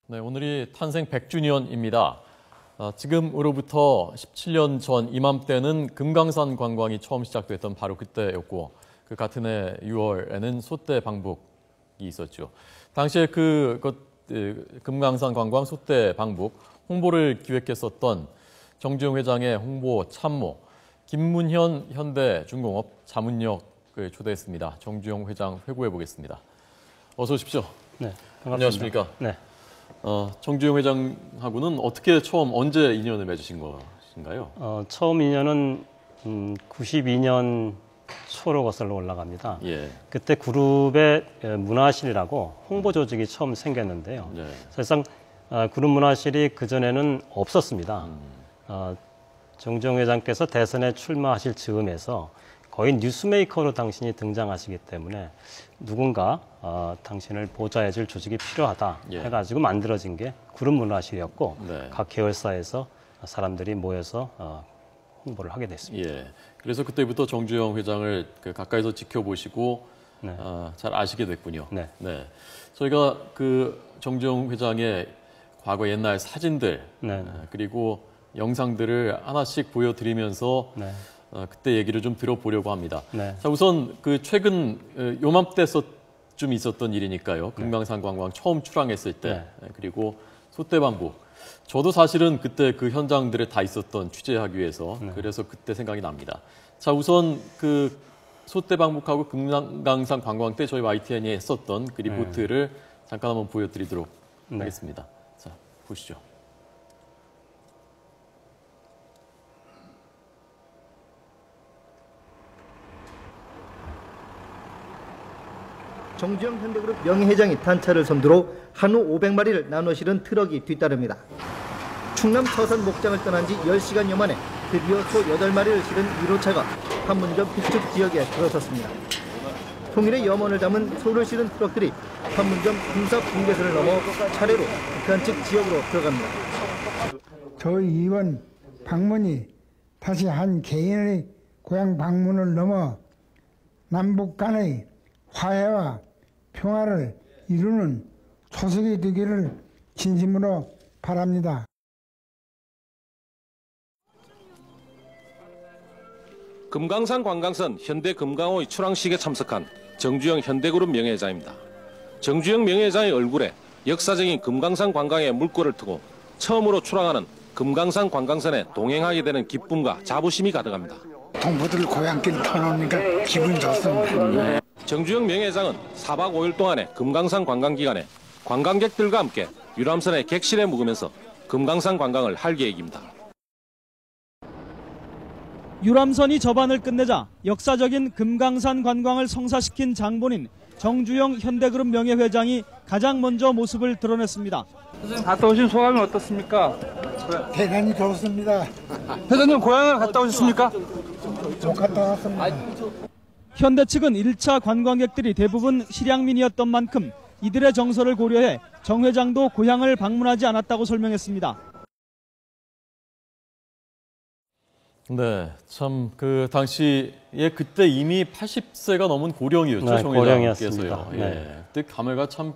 네, 오늘이 탄생 100주년입니다. 지금으로부터 17년 전 이맘때는 금강산 관광이 처음 시작됐던 바로 그때였고, 그 같은 해 6월에는 소떼 방북이 있었죠. 당시에 금강산 관광 소떼 방북 홍보를 기획했었던 정주영 회장의 홍보 참모 김문현 현대중공업 자문역을 초대했습니다. 정주영 회장 회고해 보겠습니다. 어서 오십시오. 네, 반갑습니다. 안녕하십니까? 네. 정주영 회장하고는 어떻게 언제 인연을 맺으신 것인가요? 처음 인연은 92년 초로 거슬러 올라갑니다. 예. 그때 그룹의 문화실이라고 홍보 조직이 처음 생겼는데요. 네. 사실상 그룹 문화실이 그전에는 없었습니다. 정주영 회장께서 대선에 출마하실 즈음에서 거의 뉴스메이커로 당신이 등장하시기 때문에 누군가 당신을 보좌해 줄 조직이 필요하다 해가지고 만들어진 게 그룹 문화실이었고 네. 각 계열사에서 사람들이 모여서 홍보를 하게 됐습니다. 예. 그래서 그때부터 정주영 회장을 가까이서 지켜보시고 네. 잘 아시게 됐군요. 네. 네. 저희가 정주영 회장의 과거 옛날 사진들 그리고 영상들을 하나씩 보여드리면서 네. 그때 얘기를 좀 들어보려고 합니다. 네. 자, 우선 최근 요맘때쯤 있었던 일이니까요. 금강산 관광 처음 출항했을 때 그리고 소떼방북. 저도 사실은 그때 그 현장들에 다 있었던 취재하기 위해서 그래서 그때 생각이 납니다. 자, 우선 소떼방북하고 금강산 관광 때 저희 YTN이 했었던 그 리포트를 잠깐 한번 보여드리도록 하겠습니다. 자, 보시죠. 정주영 현대그룹 명예회장이 단차를 선두로 한우 500마리를 나눠 실은 트럭이 뒤따릅니다. 충남 서산 목장을 떠난 지 10시간여 만에 드디어 소 8마리를 실은 1호차가 판문점 북측 지역에 들어섰습니다. 통일의 염원을 담은 소를 실은 트럭들이 판문점 군사 분계선을 넘어 차례로 북한 측 지역으로 들어갑니다. 저희 이번 방문이 다시 한 개인의 고향 방문을 넘어 남북 간의 화해와 평화를 이루는 초석이 되기를 진심으로 바랍니다. 금강산 관광선 현대금강호의 출항식에 참석한 정주영 현대그룹 명예회장입니다. 정주영 명예회장의 얼굴에 역사적인 금강산 관광의 물꼬를 트고 처음으로 출항하는 금강산 관광선에 동행하게 되는 기쁨과 자부심이 가득합니다. 동포들 고향길 터놓으니까 기분이 좋습니다. 정주영 명예회장은 4박 5일 동안의 금강산 관광 기간에 관광객들과 함께 유람선의 객실에 묵으면서 금강산 관광을 할 계획입니다. 유람선이 접안을 끝내자 역사적인 금강산 관광을 성사시킨 장본인 정주영 현대그룹 명예회장이 가장 먼저 모습을 드러냈습니다. 갔다 오신 소감이 어떻습니까? 대단히 좋습니다. 회장님 고향을 갔다 오셨습니까? 못 갔다 왔습니다. 현대 측은 1차 관광객들이 대부분 실향민이었던 만큼 이들의 정서를 고려해 정 회장도 고향을 방문하지 않았다고 설명했습니다. 네, 참 당시에 그때 이미 80세가 넘은 고령이었죠. 네, 정 고령이었습니다. 회장께서요. 예. 그때 감회가 참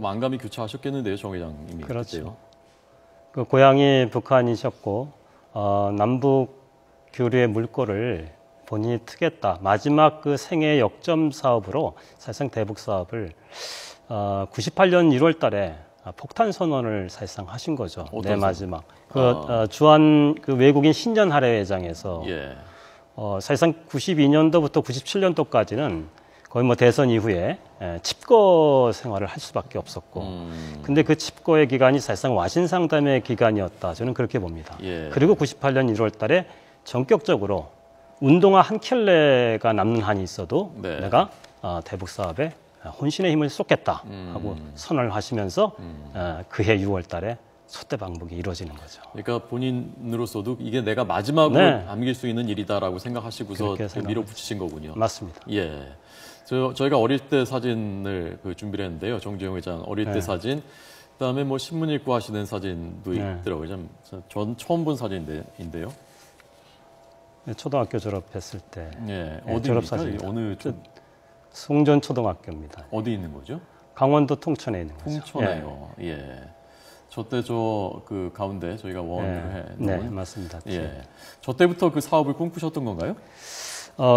만감이 교차하셨겠는데요, 정 회장님이. 그렇죠. 그 고향이 북한이셨고 남북 교류의 물꼬를 본인이 트겠다. 마지막 생애 역점 사업으로 사실상 대북 사업을 98년 1월 달에 폭탄 선언을 사실상 하신 거죠. 네, 마지막. 주한 외국인 신년 할애회장에서 사실상 92년도부터 97년도까지는 거의 대선 이후에 칩거 생활을 할 수밖에 없었고, 근데 그 칩거의 기간이 사실상 와신상담의 기간이었다. 저는 그렇게 봅니다. 그리고 98년 1월 달에 전격적으로 운동화 한 켤레가 남는 한이 있어도 내가 대북 사업에 혼신의 힘을 쏟겠다 하고 선언을 하시면서 그해 6월 달에 소떼 방북이 이루어지는 거죠. 그러니까 본인으로서도 이게 내가 마지막으로 남길 수 있는 일이다라고 생각하시고서 밀어붙이신 거군요. 맞습니다. 예. 저희가 어릴 때 사진을 준비를 했는데요. 정주영 회장 어릴 때 사진, 그다음에 신문 읽고 하시는 사진도 있더라고요. 전 처음 본 사진인데요. 초등학교 졸업했을 때 어디 졸업 사진 어느 송전 초등학교입니다. 어디 있는 거죠? 강원도 통천에 있는 거죠. 통천에요. 예. 저때 그 가운데 저희가 원으로 해. 네, 맞습니다. 예. 저 때부터 그 사업을 꿈꾸셨던 건가요?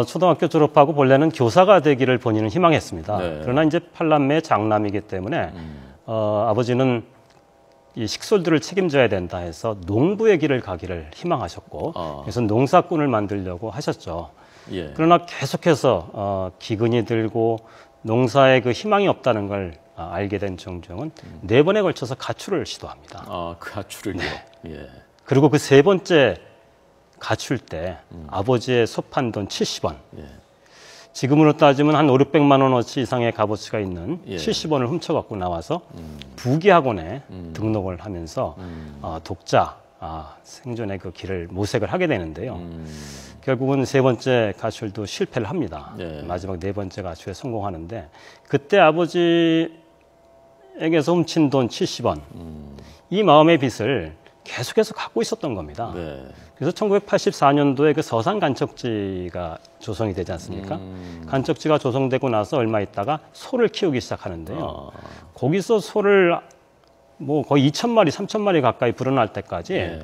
초등학교 졸업하고 본래는 교사가 되기를 본인은 희망했습니다. 네. 그러나 이제 8남매 장남이기 때문에 아버지는 이 식솔들을 책임져야 된다 해서 농부의 길을 가기를 희망하셨고 그래서 농사꾼을 만들려고 하셨죠. 예. 그러나 계속해서 기근이 들고 농사에 그 희망이 없다는 걸 알게 된 정주영은 4번에 걸쳐서 가출을 시도합니다. 그 가출을요. 예. 그리고 그 3번째 가출 때 아버지의 소판 돈 70원. 예. 지금으로 따지면 한 500~600만 원어치 이상의 값어치가 있는 예. 70원을 훔쳐갖고 나와서 부기학원에 등록을 하면서 독자 생존의 그 길을 모색을 하게 되는데요. 결국은 3번째 가출도 실패를 합니다. 예. 마지막 4번째 가출에 성공하는데 그때 아버지에게서 훔친 돈 70원 이 마음의 빚을 계속해서 갖고 있었던 겁니다. 네. 그래서 1984년도에 그 서산 간척지가 조성이 되지 않습니까? 간척지가 조성되고 나서 얼마 있다가 소를 키우기 시작하는데요. 거기서 소를 뭐 거의 2,000마리, 3,000마리 가까이 불어날 때까지 예.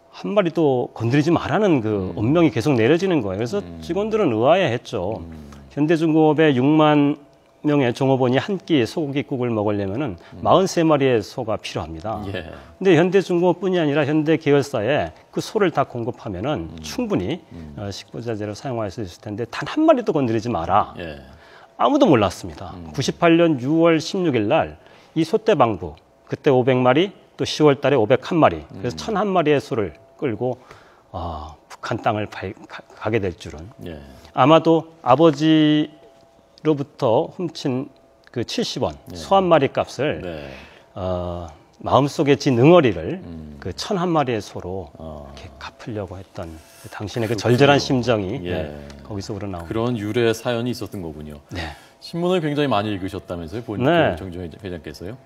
한 마리도 건드리지 말라는 그 엄명이 계속 내려지는 거예요. 그래서 직원들은 의아해했죠. 현대중공업의 6만 명의 종업원이 한 끼 소고기국을 먹으려면은 43마리의 소가 필요합니다. 예. 근데 현대중공업뿐이 아니라 현대 계열사에 그 소를 다 공급하면은 충분히 식부자재로 사용할 수 있을 텐데 단 한 마리도 건드리지 마라. 예. 아무도 몰랐습니다. 98년 6월 16일 날 이 소떼방부 그때 500마리 또 10월 달에 501마리 그래서 1,001마리의 소를 끌고 북한 땅을 가게 될 줄은 예. 아마도 아버지로부터 훔친 그 70원 소 한 마리 값을 네. 마음속에 진 응어리를 그 1,001마리의 소로 이렇게 갚으려고 했던 당신의 그 절절한 심정이 예. 거기서 우러나옵니다. 그런 유래 사연이 있었던 거군요. 네. 신문을 굉장히 많이 읽으셨다면서요? 네. 정주영 회장께서요?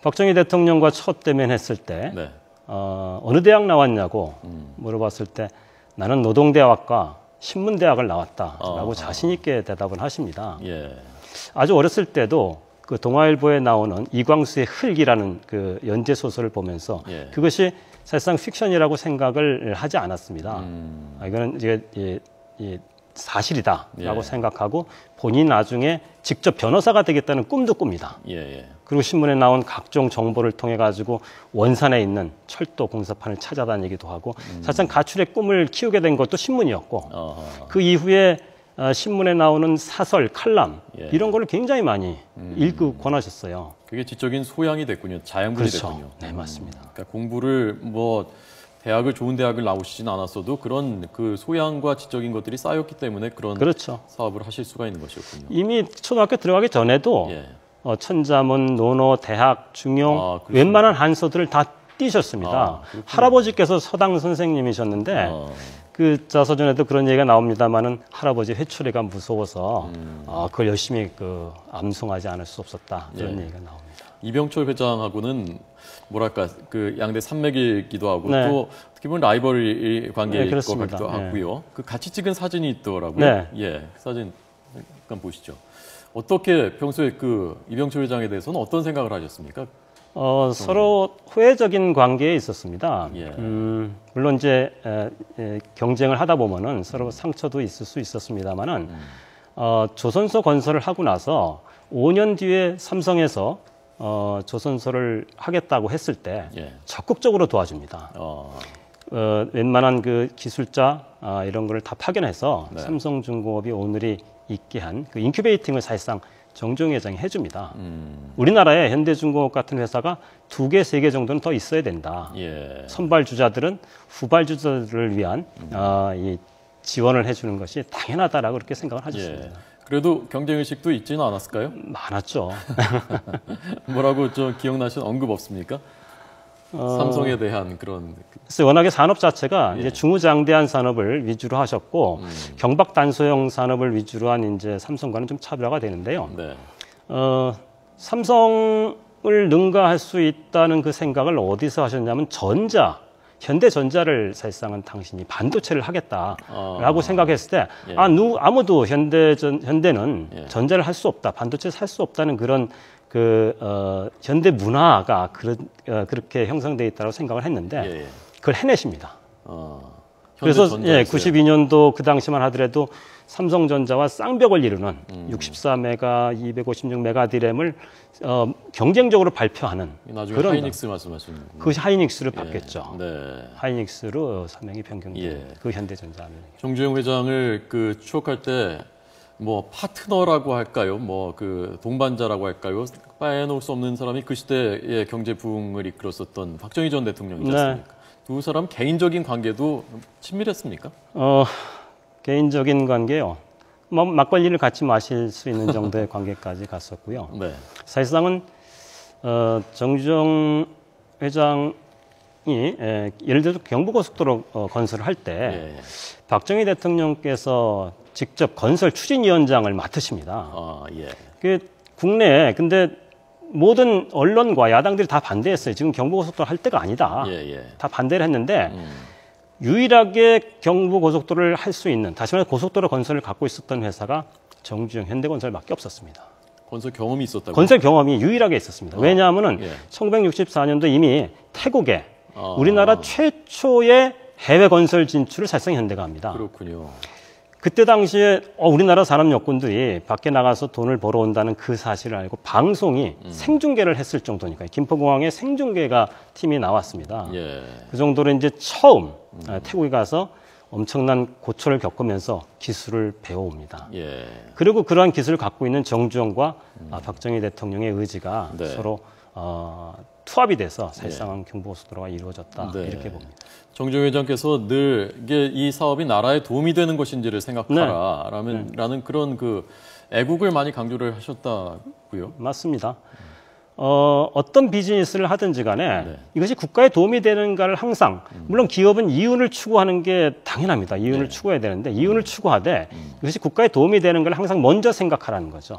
박정희 대통령과 첫 대면했을 때 네. 어느 대학 나왔냐고 물어봤을 때 나는 노동대학과 신문대학을 나왔다라고 자신 있게 대답을 하십니다. 예. 아주 어렸을 때도 그 동아일보에 나오는 이광수의 흙이라는 그 연재 소설을 보면서 예. 그것이 사실상 픽션이라고 생각을 하지 않았습니다. 이거는 이제 사실이다라고 예. 생각하고 본인 나중에 직접 변호사가 되겠다는 꿈도 꿉니다. 예. 예. 그리고 신문에 나온 각종 정보를 통해 가지고 원산에 있는 철도 공사판을 찾아다니기도 하고 사실상 가출의 꿈을 키우게 된 것도 신문이었고 그 이후에 신문에 나오는 사설, 칼럼 예. 이런 거를 굉장히 많이 읽고 권하셨어요. 그게 지적인 소양이 됐군요. 자양분이 그렇죠. 됐군요. 네, 맞습니다. 그러니까 공부를 좋은 대학을 나오시진 않았어도 그런 그 소양과 지적인 것들이 쌓였기 때문에 그런 그렇죠. 사업을 하실 수가 있는 것이었군요. 이미 초등학교 들어가기 전에도 예. 천자문, 논어, 대학, 중용 그렇습니다. 웬만한 한서들을 다 띄셨습니다. 그렇군요. 할아버지께서 서당 선생님이셨는데 그 자서전에도 그런 얘기가 나옵니다만은 할아버지 회초리가 무서워서 그걸 열심히 암송하지 않을 수 없었다 그런 예. 얘기가 나옵니다. 이병철 회장하고는 뭐랄까 그 양대 산맥이기도 하고 네. 또 어떻게 보면 라이벌 관계일 네, 것 그렇습니다. 같기도 하고요. 그 같이 찍은 사진이 있더라고요. 네. 예, 그 사진 잠깐 보시죠. 어떻게 평소에 그 이병철 회장에 대해서는 어떤 생각을 하셨습니까? 서로 호혜적인 관계에 있었습니다. 예. 물론 이제 경쟁을 하다 보면은 서로 상처도 있을 수 있었습니다만은 조선소 건설을 하고 나서 5년 뒤에 삼성에서 조선소를 하겠다고 했을 때 예. 적극적으로 도와줍니다. 웬만한 그 기술자 이런 거를 다 파견해서 네. 삼성중공업이 오늘이 있게 한 그 인큐베이팅을 사실상 정주영 회장이 해줍니다. 우리나라에 현대중공업 같은 회사가 2개, 3개 정도는 더 있어야 된다. 예. 선발 주자들은 후발 주자들을 위한 이 지원을 해주는 것이 당연하다라고 그렇게 생각을 하셨습니다. 예. 그래도 경쟁의식도 있지는 않았을까요? 많았죠. 뭐라고 좀 기억나시는 언급 없습니까? 삼성에 대한 그런 그래서 워낙에 산업 자체가 예. 이제 중후장대한 산업을 위주로 하셨고 경박 단소형 산업을 위주로 한 이제 삼성과는 좀 차별화가 되는데요. 네. 삼성을 능가할 수 있다는 그 생각을 어디서 하셨냐면 전자 현대전자를 사실상은 당신이 반도체를 하겠다라고 생각했을 때 아무도 현대는 예. 전자를 할 수 없다, 반도체를 할 수 없다는 그런 현대 문화가 그렇게 형성되어 있다고 생각을 했는데 예, 예. 그걸 해내십니다. 현대전자였어요. 그래서 92년도 그 당시만 하더라도 삼성전자와 쌍벽을 이루는 64메가, 256메가 디램을 경쟁적으로 발표하는 나중에 그런 하이닉스 말씀하시는 그것이 하이닉스를 예. 바뀌었죠. 네. 하이닉스로 사명이 변경된 예. 그 현대전자. 정주영 회장을 그 추억할 때 뭐 파트너라고 할까요? 뭐 그 동반자라고 할까요? 빼놓을 수 없는 사람이 그 시대의 경제 부흥을 이끌었었던 박정희 전 대통령이지 않습니까? 두 사람 개인적인 관계도 친밀했습니까? 개인적인 관계요. 뭐 막걸리를 같이 마실 수 있는 정도의 관계까지 갔었고요. 네. 사실상은 정주영 회장이 예를 들어서 경부고속도로 건설을 할 때 예. 박정희 대통령께서 직접 건설 추진위원장을 맡으십니다. 아, 예. 그 국내에 근데 모든 언론과 야당들이 다 반대했어요. 지금 경부고속도로 할 때가 아니다. 예, 예. 다 반대를 했는데 유일하게 경부고속도로를 할 수 있는, 다시 말해 고속도로 건설을 갖고 있었던 회사가 정주영 현대건설밖에 없었습니다. 건설 경험이 있었다고. 건설 경험이 유일하게 있었습니다. 왜냐하면은 예. 1964년도 이미 태국에 우리나라 최초의 해외 건설 진출을 사실상 현대가 합니다. 그렇군요. 그때 당시에 우리나라 산업 여건들이 밖에 나가서 돈을 벌어온다는 그 사실을 알고 방송이 생중계를 했을 정도니까요. 김포공항에 생중계가 팀이 나왔습니다. 예. 그 정도로 이제 처음 태국에 가서 엄청난 고초를 겪으면서 기술을 배워옵니다. 예. 그리고 그러한 기술을 갖고 있는 정주영과 박정희 대통령의 의지가 네. 서로 투합이 돼서 사실상은 경부고속도로가 이루어졌다 네. 이렇게 봅니다. 정주영 회장께서 늘 이게 이 사업이 나라에 도움이 되는 것인지를 생각하라라는 그런 그 애국을 많이 강조를 하셨다고요. 맞습니다. 어떤 비즈니스를 하든지 간에 이것이 국가에 도움이 되는가를 항상 물론 기업은 이윤을 추구하는 게 당연합니다. 이윤을 추구해야 되는데 이윤을 추구하되 이것이 국가에 도움이 되는가를 항상 먼저 생각하라는 거죠.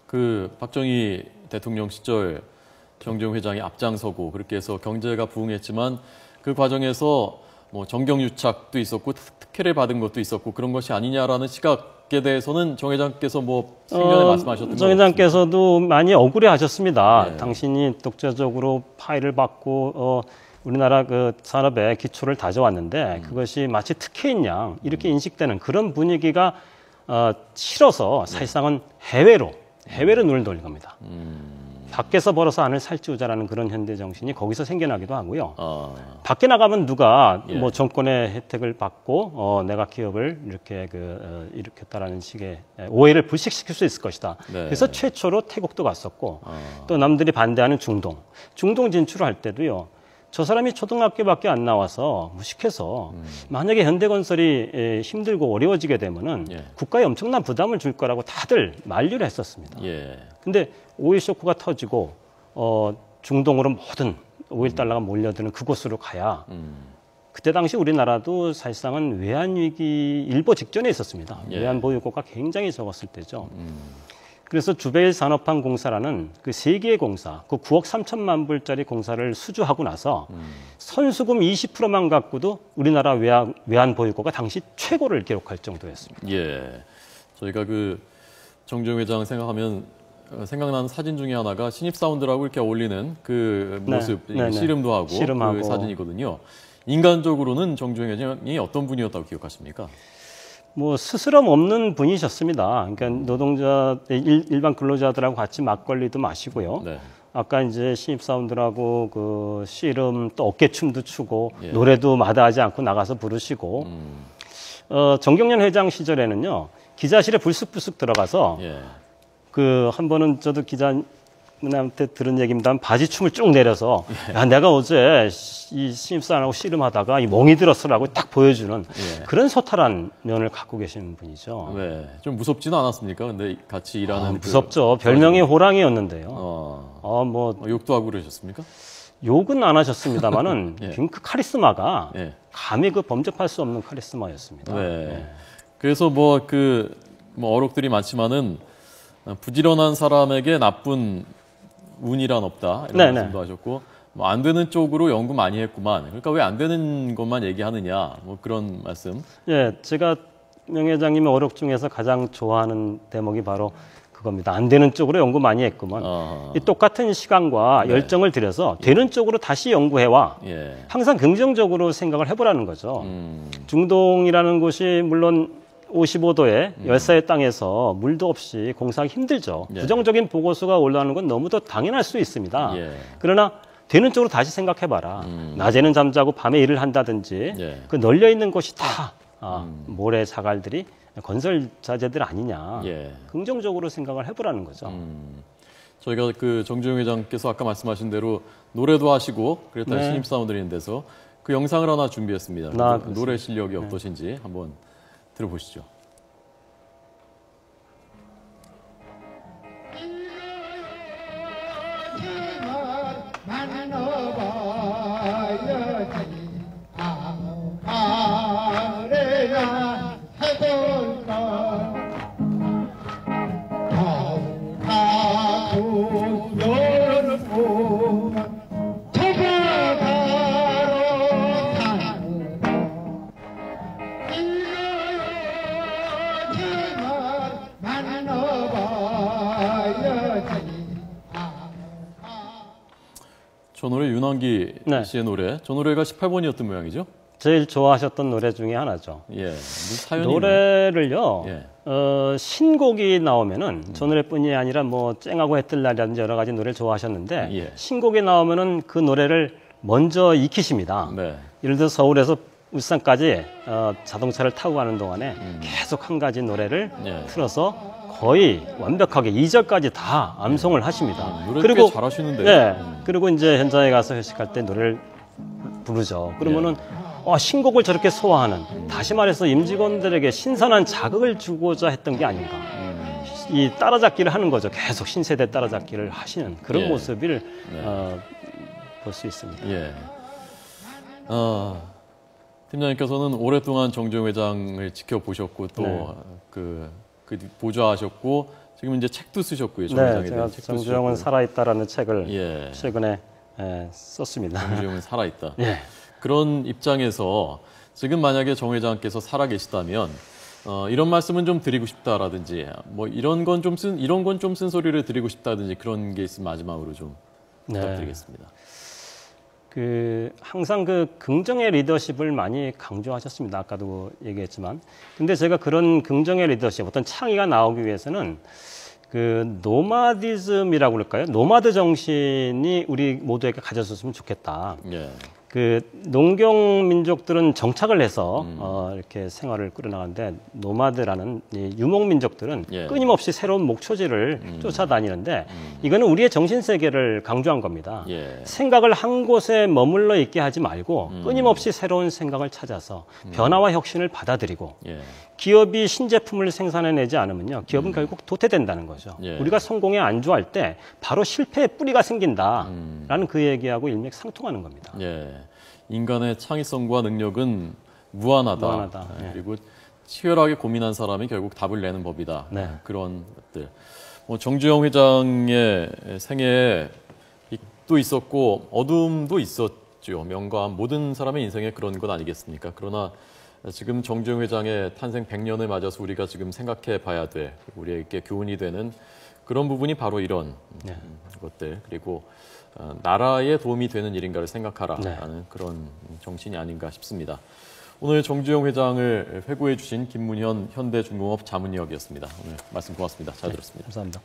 그 박정희 대통령 시절 정주영 회장이 앞장서고 그렇게 해서 경제가 부흥했지만 그 과정에서 뭐 정경유착도 있었고 특혜를 받은 것도 있었고 그런 것이 아니냐라는 시각에 대해서는 정 회장께서 뭐 생전에 말씀하셨던 정 회장께서도 많이 억울해하셨습니다. 네. 당신이 독자적으로 파일을 받고 우리나라 그 산업에 기초를 다져왔는데 그것이 마치 특혜인 양 이렇게 인식되는 그런 분위기가 싫어서 사실상은 해외로 눈을 돌린 겁니다. 밖에서 벌어서 안을 살찌우자라는 그런 현대 정신이 거기서 생겨나기도 하고요. 밖에 나가면 누가 뭐 정권의 혜택을 받고 내가 기업을 이렇게 일으켰다라는 식의 오해를 불식시킬 수 있을 것이다. 네. 그래서 최초로 태국도 갔었고 또 남들이 반대하는 중동 진출을 할 때도요. 저 사람이 초등학교밖에 안 나와서 무식해서 만약에 현대건설이 힘들고 어려워지게 되면은 국가에 엄청난 부담을 줄 거라고 다들 만류를 했었습니다. 예. 근데 오일 쇼크가 터지고 중동으로 모든 오일 달러가 몰려드는 그곳으로 가야 그때 당시 우리나라도 사실상은 외환위기 일보 직전에 있었습니다. 외환 보유고가 굉장히 적었을 때죠. 그래서 주베일 산업환 공사라는 그 세 개의 공사, 그 9억 3천만 불짜리 공사를 수주하고 나서 선수금 20%만 갖고도 우리나라 외환 보유고가 당시 최고를 기록할 정도였습니다. 예. 저희가 그 정주영 회장 생각하면 생각나는 사진 중에 하나가 신입사원들하고 이렇게 어울리는 그 모습, 씨름도 하고 그 사진이거든요. 인간적으로는 정주영 회장이 어떤 분이었다고 기억하십니까? 뭐 스스럼 없는 분이셨습니다. 그러니까 노동자 일반 근로자들하고 같이 막걸리도 마시고요. 네. 아까 이제 신입사원들하고 그 씨름 또 어깨춤도 추고 노래도 마다하지 않고 나가서 부르시고 정경련 회장 시절에는요 기자실에 불쑥불쑥 들어가서 그 한 번은 저도 기자님한테 들은 얘기입니다. 바지춤을 쭉 내려서 야 내가 어제 이 신입사원하고 씨름하다가 이 멍이 들었어라고 딱 보여주는 그런 소탈한 면을 갖고 계시는 분이죠. 네, 좀 무섭지는 않았습니까? 근데 같이 일하는 무섭죠. 별명이 호랑이였는데요. 뭐 욕도 하고 그러셨습니까? 욕은 안 하셨습니다만은 그 카리스마가 감히 그 범접할 수 없는 카리스마였습니다. 그래서 뭐 어록들이 많지만은 부지런한 사람에게 나쁜 운이란 없다 이런 말씀도 하셨고 뭐 안 되는 쪽으로 연구 많이 했구만. 그러니까 왜 안 되는 것만 얘기하느냐. 뭐 그런 말씀. 예, 제가 명 회장님의 어록 중에서 가장 좋아하는 대목이 바로 그겁니다. 안 되는 쪽으로 연구 많이 했구만. 이 똑같은 시간과 네. 열정을 들여서 되는 쪽으로 다시 연구해와. 예. 항상 긍정적으로 생각을 해보라는 거죠. 중동이라는 곳이 물론 55도의 열사의 땅에서 물도 없이 공사하기 힘들죠. 예. 부정적인 보고서가 올라오는 건 너무도 당연할 수 있습니다. 예. 그러나 되는 쪽으로 다시 생각해봐라. 낮에는 잠자고 밤에 일을 한다든지 예. 그 널려 있는 것이 다 모래 자갈들이 건설 자재들 아니냐. 예. 긍정적으로 생각을 해보라는 거죠. 저희가 그 정주영 회장께서 아까 말씀하신 대로 노래도 하시고 그랬다는 네. 신입사원들이 있는 데서 그 영상을 하나 준비했습니다. 아, 그 노래 실력이 어떠신지 한번 들어보시죠. 저 노래 윤환기 네. 씨의 노래. 저 노래가 18번이었던 모양이죠? 제일 좋아하셨던 노래 중에 하나죠. 예. 무슨 사연이 노래를요. 예. 신곡이 나오면은 저 노래뿐이 아니라 뭐 쨍하고 해뜰 날이라든지 여러 가지 노래를 좋아하셨는데 예. 신곡이 나오면은 그 노래를 먼저 익히십니다. 네. 예를 들어 서울에서 울산까지 자동차를 타고 가는 동안에 계속 한 가지 노래를 예. 틀어서 거의 완벽하게 2절까지 다 암송을 하십니다. 노래 꽤 잘하시는데요. 네. 그리고 이제 현장에 가서 회식할 때 노래를 부르죠. 그러면은 신곡을 저렇게 소화하는, 다시 말해서 임직원들에게 신선한 자극을 주고자 했던 게 아닌가. 이 따라잡기를 하는 거죠. 계속 신세대 따라잡기를 하시는 그런 예. 모습을 볼 수 있습니다. 예. 팀장님께서는 오랫동안 정주영 회장을 지켜보셨고 또 네. 그 보좌하셨고 지금 이제 책도 쓰셨고요. 정 네, 회장에 제가 대한 책도 정주영은 쓰셨고. 살아있다라는 책을 예. 최근에 썼습니다. 정주영은 살아있다. 예. 그런 입장에서 지금 만약에 정 회장께서 살아 계시다면 이런 말씀은 좀 드리고 싶다라든지 뭐 이런 건 좀 쓴소리를 드리고 싶다든지 그런 게 있으면 마지막으로 좀 부탁드리겠습니다. 항상 긍정의 리더십을 많이 강조하셨습니다. 아까도 얘기했지만. 근데 제가 그런 긍정의 리더십, 어떤 창의가 나오기 위해서는 노마디즘이라고 그럴까요? 노마드 정신이 우리 모두에게 가졌었으면 좋겠다. 예. 농경 민족들은 정착을 해서 이렇게 생활을 꾸려나가는데 노마드라는 이 유목 민족들은 예. 끊임없이 새로운 목초지를 쫓아다니는데 이거는 우리의 정신 세계를 강조한 겁니다. 예. 생각을 한 곳에 머물러 있게 하지 말고 끊임없이 새로운 생각을 찾아서 변화와 혁신을 받아들이고 예. 기업이 신제품을 생산해내지 않으면요, 기업은 결국 도태된다는 거죠. 예. 우리가 성공에 안주할 때 바로 실패의 뿌리가 생긴다라는 그 얘기하고 일맥상통하는 겁니다. 예. 인간의 창의성과 능력은 무한하다. 무한하다. 예. 그리고 치열하게 고민한 사람이 결국 답을 내는 법이다. 네. 그런 것들. 정주영 회장의 생애에 빛도 있었고 어둠도 있었죠. 명과 모든 사람의 인생에 그런 것 아니겠습니까? 그러나 지금 정주영 회장의 탄생 100년을 맞아서 우리가 지금 생각해 봐야 될, 우리에게 교훈이 되는 그런 부분이 바로 이런 것들, 그리고 나라에 도움이 되는 일인가를 생각하라라는 그런 정신이 아닌가 싶습니다. 오늘 정주영 회장을 회고해 주신 김문현 현대중공업 자문위원이었습니다. 오늘 말씀 고맙습니다. 잘 들었습니다. 감사합니다.